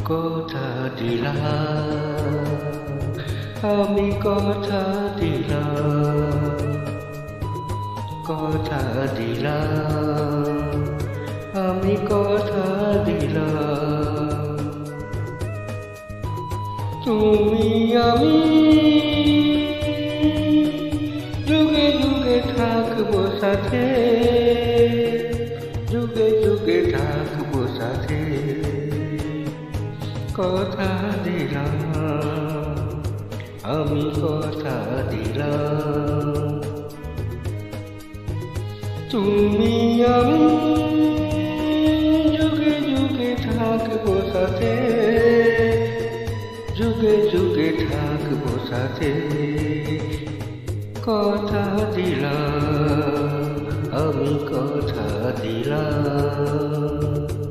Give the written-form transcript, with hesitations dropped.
কথা দিলাম, আমি কথা দিলাম, কথা দিলাম, আমি কথা দিলাম। তুমি আমি যুগে যুগে থাকবো সাথে, যুগে যুগে থাকবো সাথে। কথা দিলাম, আমি কথা দিলাম। তুমি আমি যুগে যুগে থাকবো সাথে, যুগে যুগে থাকবো সাথে। কথা দিলাম, আমি কথা দিলাম।